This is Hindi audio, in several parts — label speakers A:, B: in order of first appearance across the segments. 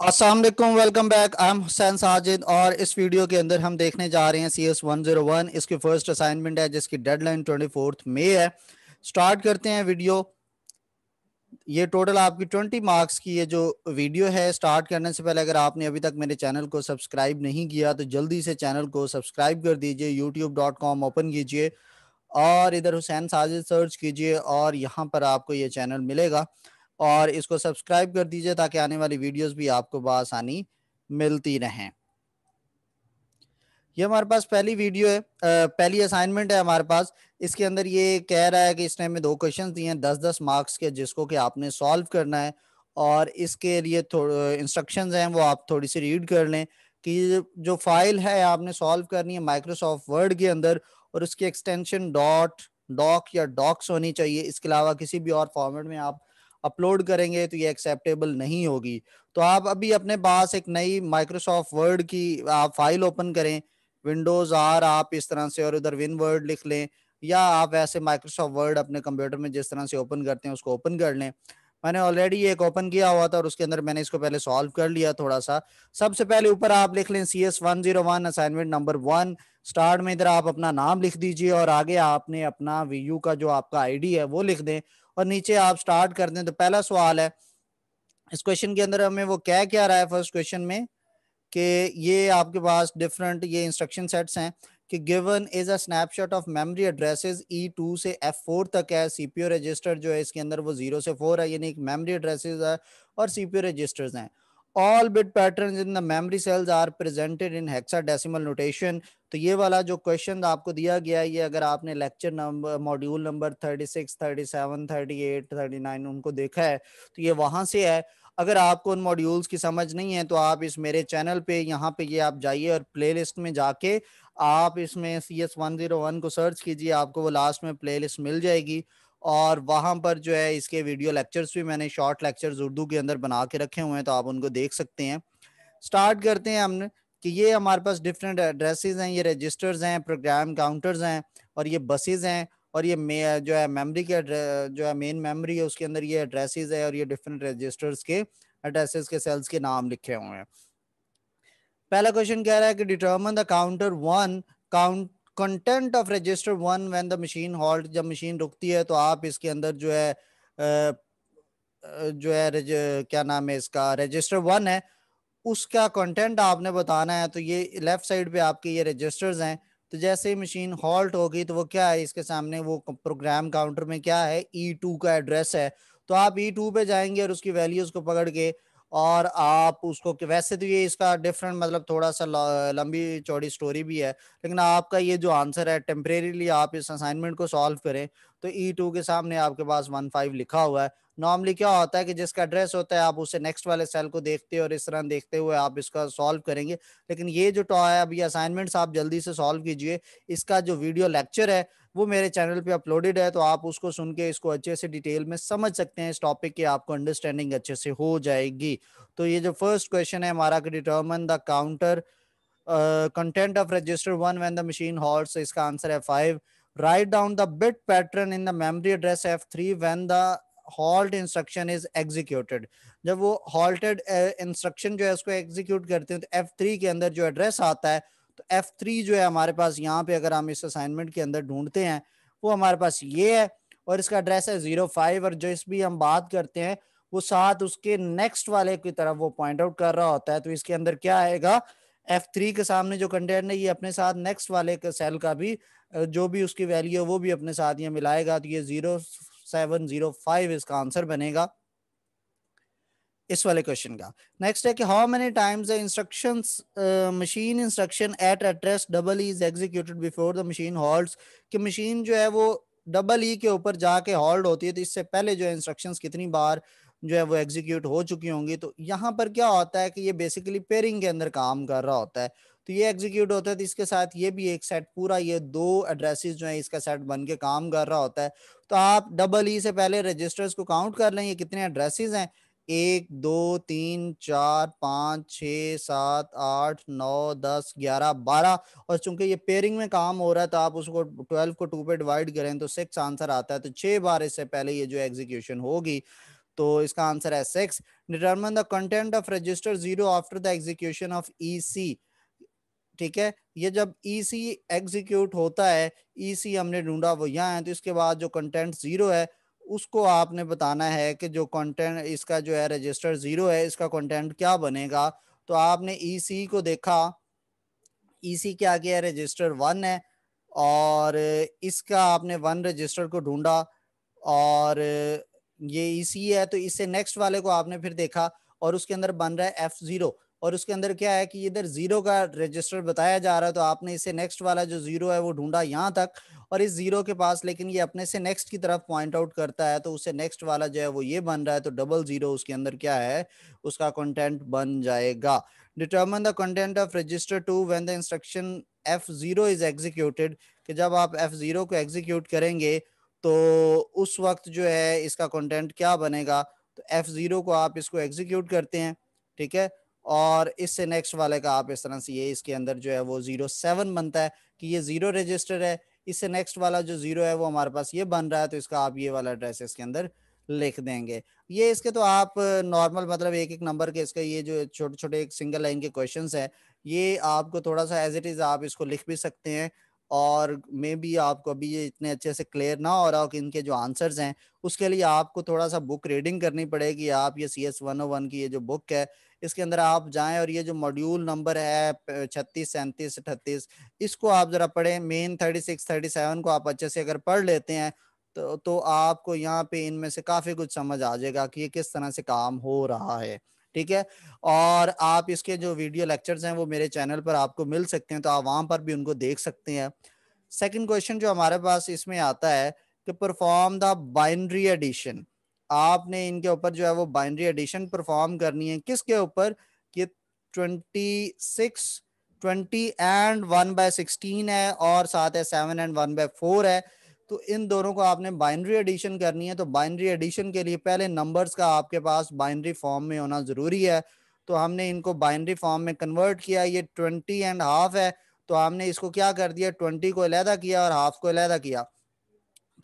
A: अस्सलाम वालेकुम, welcome back. I am Hussain Sajid और इस वीडियो के अंदर हम देखने जा रहे हैं CS 101। इसकी फर्स्ट असाइनमेंट है जिसकी डेडलाइन 24 मई है। स्टार्ट करते हैं वीडियो। ये टोटल आपकी 20 मार्क्स की ये जो वीडियो है। स्टार्ट करने से पहले अगर आपने अभी तक मेरे चैनल को सब्सक्राइब नहीं किया तो जल्दी से चैनल को सब्सक्राइब कर दीजिए। youtube.com ओपन कीजिए और इधर हुसैन साजिद सर्च कीजिए और यहाँ पर आपको ये चैनल मिलेगा और इसको सब्सक्राइब कर दीजिए ताकि आने वाली वीडियोस भी आपको बआसानी मिलती रहें। ये हमारे पास पहली वीडियो है, पहली असाइनमेंट है हमारे पास। इसके अंदर ये कह रहा है कि इसने हमें 2 क्वेश्चन दिए हैं 10-10 मार्क्स के, जिसको कि आपने सॉल्व करना है। और इसके लिए थोड़े इंस्ट्रक्शंस हैं वो आप थोड़ी सी रीड कर लें कि जो फाइल है आपने सॉल्व करनी है माइक्रोसॉफ्ट वर्ड के अंदर और उसकी एक्सटेंशन डॉट डॉक या डॉक्स होनी चाहिए। इसके अलावा किसी भी और फॉर्मेट में आप अपलोड करेंगे तो ये एक्सेप्टेबल नहीं होगी। तो आप अभी अपने पास एक नई माइक्रोसॉफ्ट वर्ड की आप फाइल ओपन करें, विंडोज आर आप इस तरह से और उधर विन वर्ड लिख लें, या आप ऐसे माइक्रोसॉफ्ट वर्ड अपने कंप्यूटर में जिस तरह से ओपन करते हैं उसको ओपन कर लें। मैंने ऑलरेडी एक ओपन किया हुआ था और उसके अंदर मैंने इसको पहले सॉल्व कर लिया थोड़ा सा। सबसे पहले ऊपर आप लिख लें CS 101 असाइनमेंट नंबर 1। स्टार्ट में इधर आप अपना नाम लिख दीजिए और आगे आपने अपना वीयू का जो आपका आईडी है वो लिख दें और नीचे आप स्टार्ट कर दें। तो पहला सवाल है, इस क्वेश्चन के अंदर हमें वो क्या रहा है फर्स्ट क्वेश्चन में कि ये आपके पास डिफरेंट ये इंस्ट्रक्शन सेट्स हैं कि given is a snapshot of memory addresses E2 से F4 तक है। सीपीयू रजिस्टर जो है इसके अंदर वो 0 से 4 है, यानी मेमोरी एड्रेसेस है और सीपीयू रजिस्टर्स हैं। All bit patterns in the memory cells are presented in hexadecimal notation. तो ये वाला जो क्वेश्चन आपको दिया गया है, ये अगर आपने लेक्चर नंबर मॉड्यूल नंबर 36, 37, 38, 39 उनको देखा है तो ये वहां से है। अगर आपको उन मॉड्यूल्स की समझ नहीं है तो आप इस मेरे चैनल पे यहाँ पे ये आप जाइए और प्लेलिस्ट में जाके आप इसमें CS 101 को सर्च कीजिए, आपको वो लास्ट में प्लेलिस्ट मिल जाएगी और वहां पर जो है इसके वीडियो लेक्चर्स भी मैंने शॉर्ट लेक्चर्स उर्दू के अंदर बना के रखे हुए हैं तो आप उनको देख सकते हैं। स्टार्ट करते हैं हमने कि ये हमारे पास डिफरेंट एड्रेसेस हैं, ये रजिस्टर्स हैं, प्रोग्राम काउंटर्स हैं और ये बसेस हैं और ये जो है मेमोरी के जो है मेन मेमोरी है उसके अंदर ये एड्रेसेस है और ये डिफरेंट रजिस्टर्स के एड्रेसेस के सेल्स के नाम लिखे हुए हैं। पहला क्वेश्चन कह रहा है कि determine the counter 1 count content of register 1 when the machine halt. जब मशीन रुकती है तो आप इसके अंदर जो है जो है क्या नाम है इसका, रजिस्टर 1 है उसका कंटेंट आपने बताना है। तो ये लेफ्ट साइड पे आपके ये रजिस्टर्स हैं। तो जैसे ही मशीन हॉल्ट होगी तो वो क्या है, इसके सामने वो प्रोग्राम काउंटर में क्या है, E2 का एड्रेस है। तो आप E2 पे जाएंगे और उसकी वैल्यूज को पकड़ के और आप उसको, वैसे तो ये इसका डिफरेंट मतलब थोड़ा सा लंबी चौड़ी स्टोरी भी है, लेकिन आपका ये जो आंसर है टेम्परेरीली आप इस असाइनमेंट को सॉल्व करें तो E2 के सामने आपके पास 15 लिखा हुआ है। नॉर्मली क्या होता है कि जिसका एड्रेस होता है आप उसे नेक्स्ट वाले सेल को देखते हो और इस तरह देखते हुए आप इसका सॉल्व करेंगे। लेकिन ये जो टॉय है अभी असाइनमेंट्स आप जल्दी से सॉल्व कीजिए। इसका जो वीडियो लेक्चर है वो मेरे चैनल पे अपलोडेड है तो आप उसको सुन के इसको अच्छे से डिटेल में समझ सकते हैं। इस टॉपिक की आपको अंडरस्टैंडिंग अच्छे से हो जाएगी। तो ये जो फर्स्ट क्वेश्चन है हमारा कि determine the counter content of register 1 when the machine halts, इसका आंसर है 5। Write down the bit pattern in the memory address F3 when the halt instruction is executed. जब वो हॉल्टेड इंस्ट्रक्शन जो है उसको एग्जीक्यूट करते हैं तो F3 के अंदर जो एड्रेस आता है, तो F3 जो है हमारे पास यहाँ पे अगर हम इस असाइनमेंट के अंदर ढूंढते हैं वो हमारे पास ये है और इसका एड्रेस है 05। और जिस भी हम बात करते हैं वो साथ उसके नेक्स्ट वाले की तरफ वो पॉइंट आउट कर रहा होता है। तो इसके अंदर क्या आएगा, F3 के सामने जो कंटेंट है ये अपने साथ नेक्स्ट वाले के सेल का भी जो भी उसकी वैल्यू है वो भी अपने साथ ये मिलाएगा। तो ये 0705 इसका आंसर बनेगा इस वाले क्वेश्चन का। नेक्स्ट है कि how many times the instructions machine instruction eight address double E is executed before the machine halts. कि मशीन जो है वो डबल ई के ऊपर जाके हॉल्ट होती है तो इससे पहले जो इंस्ट्रक्शंस कितनी बार जो है वो एग्जीक्यूट हो चुकी होंगी। तो यहाँ पर क्या होता है कि ये बेसिकली पेयरिंग के अंदर काम कर रहा होता है। तो ये एग्जीक्यूट होता है तो इसके साथ ये भी एक सेट पूरा ये 2 एड्रेसेस जो है इसका सेट बन के काम कर रहा होता है। तो आप डबल ई से पहले रजिस्टर्स को काउंट कर लें, ये कितने एड्रेसेस हैं, 1 2 3 4 5 6 7 8 9 10 11 12। और चूंकि ये पेयरिंग में काम हो रहा है तो आप उसको 12 को 2 पे डिवाइड करें तो 6 आंसर आता है। तो 6 बार इससे पहले ये जो एग्जीक्यूशन होगी। तो इसका आंसर है 6। Determine the content of register 0 after the execution of EC. ठीक है, ये जब ईसी एग्जीक्यूट होता है, ईसी हमने ढूंढा वो यहाँ है, तो इसके बाद जो कंटेंट 0 है उसको आपने बताना है कि जो कंटेंट इसका जो है रजिस्टर 0 है इसका कंटेंट क्या बनेगा। तो आपने ईसी को देखा, ईसी क्या किया है, रजिस्टर 1 है, और इसका आपने 1 रजिस्टर को ढूंढा, और ये ईसी है, तो इससे नेक्स्ट वाले को आपने फिर देखा और उसके अंदर बन रहा है F0, और उसके अंदर क्या है कि इधर 0 का रजिस्टर बताया जा रहा है, तो आपने इससे नेक्स्ट वाला जो 0 है वो ढूंढा यहाँ तक, और इस 0 के पास लेकिन ये अपने से नेक्स्ट की तरफ पॉइंट आउट करता है, तो उससे नेक्स्ट वाला जो है वो ये बन रहा है, तो डबल 0 उसके अंदर क्या है, उसका कंटेंट बन जाएगा। Determine the content of register 2 when the instruction F0 is executed, कि जब आप F0 को एग्जीक्यूट करेंगे तो उस वक्त जो है इसका कंटेंट क्या बनेगा। तो F0 को आप इसको एग्जीक्यूट करते हैं, ठीक है, और इससे नेक्स्ट वाले का आप इस तरह से ये इसके अंदर जो है वो 07 बनता है कि ये 0 रजिस्टर है, इससे नेक्स्ट वाला जो 0 है वो हमारे पास ये बन रहा है, तो इसका आप ये वाला एड्रेस इसके अंदर लिख देंगे। ये इसके तो आप नॉर्मल मतलब एक एक नंबर के इसका ये जो छोटे छोटे एक सिंगल लाइन के क्वेश्चंस है, ये आपको थोड़ा सा एज इट इज आप इसको लिख भी सकते हैं, और मे बी आपको अभी ये इतने अच्छे से क्लियर ना हो रहा हो कि इनके जो आंसर्स हैं, उसके लिए आपको थोड़ा सा बुक रीडिंग करनी पड़ेगी। आप ये CS 101 की ये जो बुक है इसके अंदर आप जाएं और ये जो मॉड्यूल नंबर है 36 37 38 इसको आप जरा पढ़ें। मेन 36 37 को आप अच्छे से अगर पढ़ लेते हैं तो आपको यहाँ पे इनमें से काफी कुछ समझ आ जाएगा कि ये किस तरह से काम हो रहा है। ठीक है, और आप इसके जो वीडियो लेक्चर्स हैं वो मेरे चैनल पर आपको मिल सकते हैं, तो आप वहां पर भी उनको देख सकते हैं। सेकंड क्वेश्चन जो हमारे पास इसमें आता है कि परफॉर्म द बाइनरी एडिशन, आपने इनके ऊपर जो है वो बाइनरी एडिशन परफॉर्म करनी है, किसके ऊपर, कि 26 20 एंड 1/16 है, और साथ है 7 एंड 1/4 है। तो इन दोनों को आपने बाइनरी एडिशन करनी है, तो बाइनरी एडिशन के लिए पहले नंबर्स का आपके पास बाइनरी फॉर्म में होना जरूरी है। तो हमने इनको बाइनरी फॉर्म में कन्वर्ट किया, ये 20.5 है, तो हमने इसको क्या कर दिया, 20 को अलहदा किया और हाफ को अलहदा किया।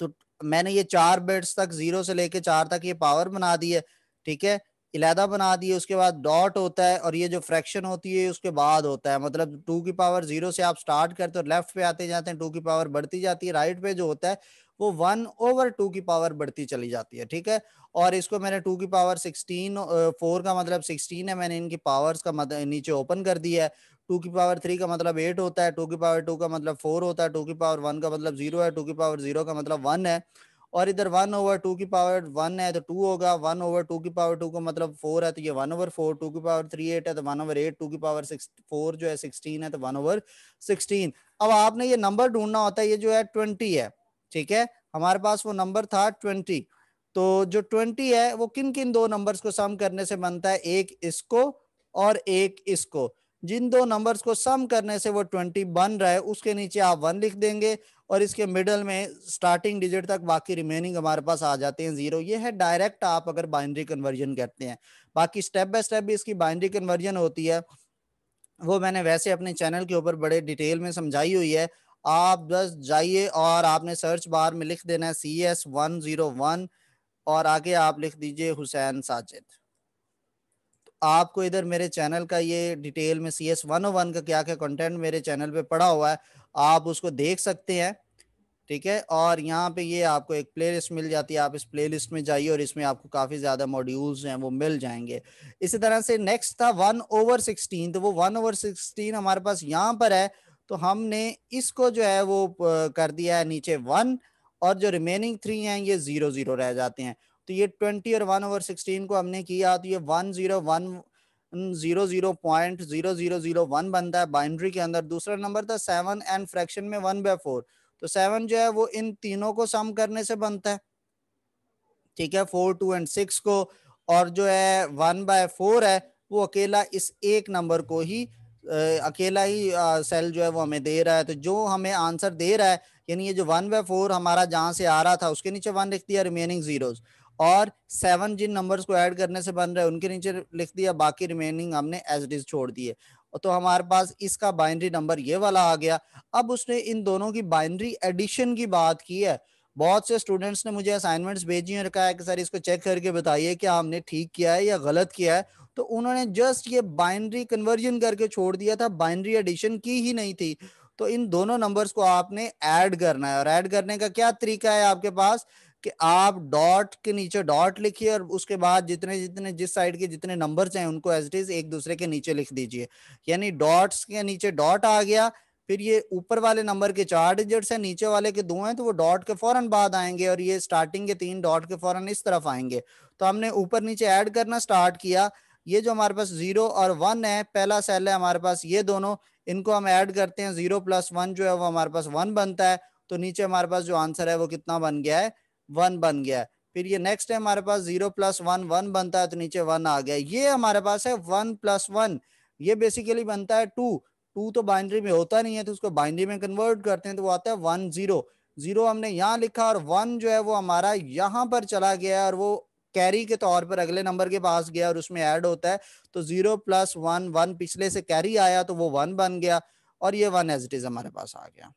A: तो मैंने ये 4 बिट्स तक 0 से लेके 4 तक ये पावर बना दी है, ठीक है, इलादा बना दी है। उसके बाद डॉट होता है, और ये जो फ्रैक्शन होती है उसके बाद होता है, मतलब 2 की पावर 0 से आप स्टार्ट करते हो, लेफ्ट पे आते जाते हैं 2 की पावर बढ़ती जाती है, राइट पे जो होता है वो 1/2 की पावर बढ़ती चली जाती है। ठीक है, और इसको मैंने 2 की पावर 16 4 का मतलब 16 है, मैंने इनकी पावर्स का नीचे ओपन कर दिया है। 2 की पावर 3 का मतलब 8 होता है, 2 की पावर 2 का मतलब 4 होता है, 2 की पावर 1 का मतलब 0 है, 2 की पावर 0 का मतलब 1 है, और इधर 1/2 की पावर 1 है तो 2 होगा, 1/2 की पावर 2 का मतलब 4 है तो ये 1/4, 2 की पावर 3 8 है तो 1/8, 2 की पावर 6 4 जो है 16 है तो 1/16। अब आपने ये नंबर ढूंढना होता है, ये जो है 20 है, ठीक है, हमारे पास वो नंबर था 20। तो जो 20 है वो किन किन दो नंबर्स को सम करने से बनता है, एक इसको और एक इसको, जिन दो नंबर्स को सम करने से वो 20 बन रहा है उसके नीचे आप 1 लिख देंगे, और इसके मिडल में स्टार्टिंग डिजिट तक बाकी रिमेनिंग हमारे पास आ जाते हैं 0। ये है डायरेक्ट आप अगर बाइनरी कन्वर्जन करते हैं। बाकी स्टेप बाय स्टेप भी इसकी बाइनरी कन्वर्जन होती है, वो मैंने वैसे अपने चैनल के ऊपर बड़े डिटेल में समझाई हुई है। आप बस जाइए और आपने सर्च बार में लिख देना है CS 101, और आगे आप लिख दीजिए हुसैन साजिद। आपको इधर मेरे चैनल का ये डिटेल में CS 101 का क्या क्या कंटेंट मेरे चैनल पे पड़ा हुआ है, आप उसको देख सकते हैं। ठीक है, और यहाँ पे ये आपको एक प्लेलिस्ट मिल जाती है, आप इस प्लेलिस्ट में जाइए और इसमें आपको काफी ज्यादा मॉड्यूल्स हैं वो मिल जाएंगे। इसी तरह से नेक्स्ट था 1/16, तो वो 1/16 हमारे पास यहाँ पर है, तो हमने इसको जो है वो कर दिया है नीचे 1, और जो रिमेनिंग 3 हैं ये 0 0 रह जाते हैं। तो ये 20 और 1/16 को हमने किया, तो ये 10100.0001 बनता है बाइनरी के अंदर। दूसरा नंबर था 7 एंड फ्रैक्शन में 1/4, तो 7 जो है वो इन तीनों को सम करने से बनता है, ठीक है, 4 2 एंड 6 को, और जो है 1/4 है वो अकेला इस एक नंबर को ही अकेला ही सेल जो है वो हमें दे रहा है। तो जो हमें आंसर दे रहा है, यानी ये जो 1/4 हमारा जहां से आ रहा था उसके नीचे 1 लिख दिया, रिमेनिंग जीरोस, और 7 जिन नंबर्स को ऐड करने से बन रहा है उनके नीचे लिख दिया, बाकी रिमेनिंग हमने एज इट इज छोड़ दिए। तो हमारे पास इसका बाइनरी नंबर ये वाला आ गया। अब उसने इन दोनों की बाइनरी एडिशन की बात की है। बहुत से स्टूडेंट्स ने मुझे असाइनमेंट्स भेजी और कहा है कि सर इसको चेक करके बताइए कि हमने ठीक किया है या गलत किया है, तो उन्होंने जस्ट ये बाइनरी कन्वर्जन करके छोड़ दिया था, बाइनरी एडिशन की ही नहीं थी। तो इन दोनों नंबर्स को आपने ऐड करना है, और ऐड करने का क्या तरीका है आपके पास कि आप डॉट के नीचे डॉट लिखिए और उसके बाद जितने जितने जिस साइड के जितने नंबर्स हैं उनको एज इट इज एक दूसरे के नीचे लिख दीजिए। यानी डॉट्स के नीचे डॉट आ गया, फिर ये ऊपर वाले नंबर के 4 डिजिट्स हैं, नीचे वाले के 2 हैं, तो वो डॉट के फौरन बाद आएंगे, और ये स्टार्टिंग के 3 डॉट के फौरन इस तरफ आएंगे। तो हमने ऊपर नीचे ऐड करना स्टार्ट किया। ये जो हमारे पास 0 और 1 है, पहला सेल है हमारे पास, ये दोनों इनको हम ऐड करते हैं, 0 + 1 जो है वो हमारे पास 1 बनता है। तो नीचे हमारे पास जो आंसर है वो कितना बन गया है, 1 बन गया है। फिर ये नेक्स्ट है हमारे पास 0 + 1 1 बनता है, तो नीचे 1 आ गया। ये हमारे पास है 1 + 1, ये बेसिकली बनता है 2। 2 तो बाइनरी में होता नहीं है, तो उसको बाइनरी में कन्वर्ट करते हैं, तो वो आता है 1 0। 0 हमने यहाँ लिखा, और 1 जो है वो हमारा यहाँ पर चला गया, और वो कैरी के तौर पर अगले नंबर के पास गया और उसमें ऐड होता है। तो 0 + 1 1 पिछले से कैरी आया तो वो 1 बन गया, और ये 1 एज इट इज हमारे पास आ गया।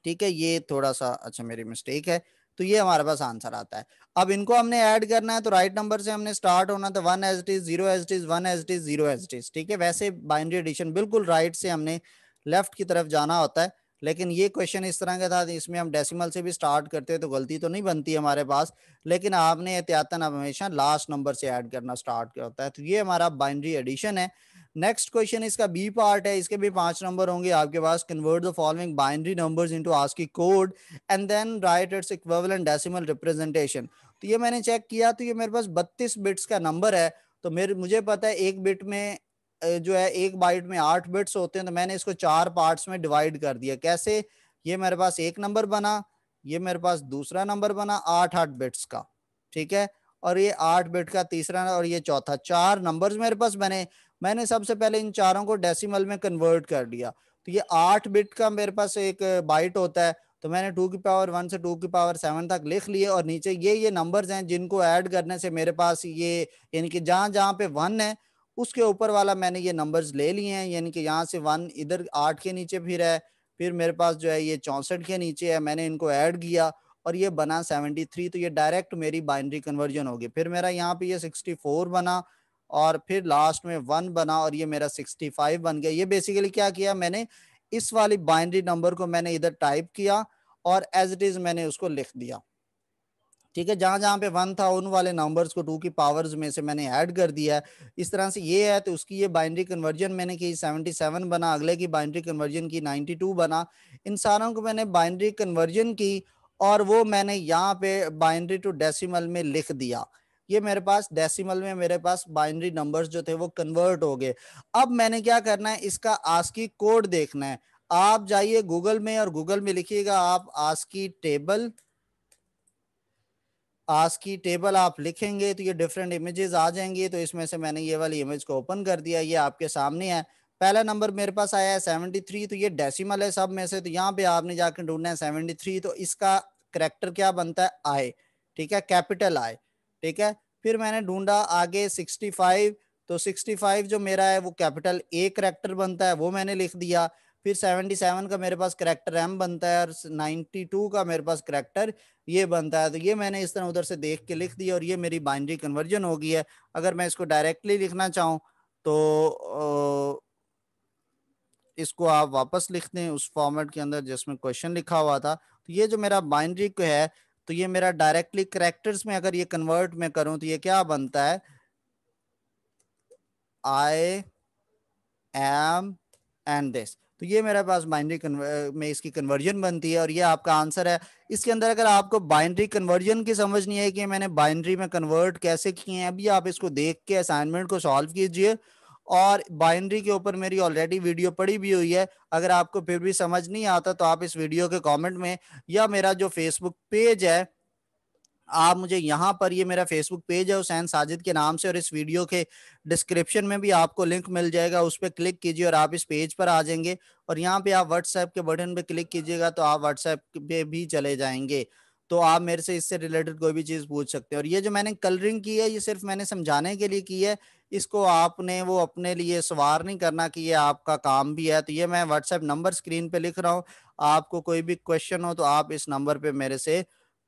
A: ठीक है, ये थोड़ा सा अच्छा मेरी मिस्टेक है। तो ये हमारे पास आंसर आता है। अब इनको हमने ऐड करना है, तो राइट नंबर से हमने स्टार्ट होना, तो 1 as it is, 0 as it is, 1 as it is, 0 as it is. ठीक है, वैसे बाइनरी एडिशन बिल्कुल राइट से हमने लेफ्ट की तरफ जाना होता है, लेकिन ये क्वेश्चन इस तरह का था, इसमें हम डेसिमल से भी स्टार्ट करते हैं तो गलती तो नहीं बनती हमारे पास, लेकिन आपने एहतियातन अब हमेशा लास्ट नंबर से ऐड करना स्टार्ट किया होता है। तो ये हमारा बाइनरी एडिशन है। नेक्स्ट क्वेश्चन इसका बी पार्ट है, इसके भी 5 नंबर होंगे आपके पास। Convert the following binary numbers into ASCII code and then write its equivalent decimal representation. तो ये मैंने चेक किया, तो ये मेरे पास 32 बिट्स का नंबर है। तो मेरे मुझे पता है एक बिट में जो है, एक बाइट में 8 बिट्स होते हैं, तो मैंने इसको 4 पार्ट्स में डिवाइड कर दिया। कैसे? ये मेरे पास एक नंबर बना, ये मेरे पास दूसरा नंबर बना 8 8 बिट्स का, ठीक है, और ये 8 बिट का तीसरा, और ये चौथा, 4 नंबर्स मेरे पास बने। मैंने सबसे पहले इन चारों को डेसिमल में कन्वर्ट कर दिया। तो ये 8 बिट का मेरे पास एक बाइट होता है, तो मैंने 2 की पावर 1 से 2 की पावर 7 तक लिख लिए, और नीचे ये नंबर्स हैं जिनको ऐड करने से मेरे पास ये, यानी कि जहां जहां पे 1 है उसके ऊपर वाला मैंने ये नंबर्स ले लिए हैं। यानी कि यहाँ से 1 इधर 8 के नीचे फिर है, फिर मेरे पास जो है ये 64 के नीचे है, मैंने इनको ऐड किया और ये बना 73। तो ये डायरेक्ट मेरी बाइनरी कन्वर्जन होगी। फिर मेरा यहाँ पे ये 64 बना, और फिर लास्ट में 1 बना, और ये मेरा 65 बन गया। ये बेसिकली क्या किया मैंने, इस वाली बाइनरी नंबर को मैंने इधर टाइप किया और एज इट इज मैंने उसको लिख दिया। ठीक है, जहां जहां पे 1 था उन वाले नंबर्स को 2 की पावर्स में से मैंने ऐड कर दिया है। इस तरह से ये है, तो उसकी ये बाइनरी कन्वर्जन मैंने की, 77 बना, अगले की बाइनरी कन्वर्जन की 92 बना। इन सारों को मैंने बाइनरी कन्वर्जन की, और वो मैंने यहाँ पे बाइनरी टू डेसिमल में लिख दिया। ये मेरे पास डेसिमल में मेरे पास बाइनरी नंबर्स जो थे वो कन्वर्ट हो गए। अब मैंने क्या करना है, इसका आस्की कोड देखना है। आप जाइए गूगल में, और गूगल में लिखिएगा आप आस्की टेबल। आस्की टेबल आप लिखेंगे तो ये डिफरेंट इमेजेस आ जाएंगी। तो इसमें से मैंने ये वाली इमेज को ओपन कर दिया, ये आपके सामने है। पहला नंबर मेरे पास आया है 73, तो ये डेसिमल है सब में से, तो यहाँ पे आपने जाकर ढूंढना है 73। तो इसका करेक्टर क्या बनता है, आई, ठीक है, कैपिटल आई। ठीक है, फिर मैंने ढूंढा आगे 65, तो 65 जो मेरा है वो कैपिटल ए करेक्टर बनता है, वो मैंने लिख दिया। फिर 77 का मेरे पास करेक्टर एम बनता है, और 92 का मेरे पास करेक्टर ये बनता है। तो ये मैंने इस तरह उधर से देख के लिख दिया, और ये मेरी बाइनरी कन्वर्जन हो गई है। अगर मैं इसको डायरेक्टली लिखना चाहूँ तो इसको आप वापस लिख दें उस फॉर्मेट के अंदर जिसमें क्वेश्चन लिखा हुआ था। तो ये जो मेरा बाइनरी को है, तो ये मेरा डायरेक्टली करेक्टर्स में अगर ये कन्वर्ट में करूं तो ये क्या बनता है, आई एम एंड दिस। तो ये मेरे पास बाइनरी में इसकी कन्वर्जन बनती है, और ये आपका आंसर है। इसके अंदर अगर आपको बाइनरी कन्वर्जन की समझ नहीं है कि मैंने बाइनरी में कन्वर्ट कैसे किए हैं, अभी आप इसको देख के असाइनमेंट को सॉल्व कीजिए। और बाइनरी के ऊपर मेरी ऑलरेडी वीडियो पड़ी भी हुई है। अगर आपको फिर भी समझ नहीं आता तो आप इस वीडियो के कमेंट में, या मेरा जो फेसबुक पेज है, आप मुझे यहाँ पर, ये मेरा फेसबुक पेज है हुसैन साजिद के नाम से, और इस वीडियो के डिस्क्रिप्शन में भी आपको लिंक मिल जाएगा, उस पर क्लिक कीजिए और आप इस पेज पर आ जाएंगे। और यहाँ पे आप व्हाट्सएप के बटन पे क्लिक कीजिएगा तो आप व्हाट्सएप पे भी चले जाएंगे। तो आप मेरे से इससे रिलेटेड कोई भी चीज पूछ सकते हैं। और ये जो मैंने कलरिंग की है ये सिर्फ मैंने समझाने के लिए की है, इसको आपने वो अपने लिए सवार नहीं करना कि ये आपका काम भी है। तो ये मैं व्हाट्सएप नंबर स्क्रीन पे लिख रहा हूँ, आपको कोई भी क्वेश्चन हो तो आप इस नंबर पे मेरे से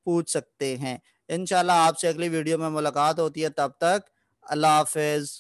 A: पूछ सकते हैं। इंशाल्लाह आपसे अगली वीडियो में मुलाकात होती है, तब तक अल्लाह हाफिज।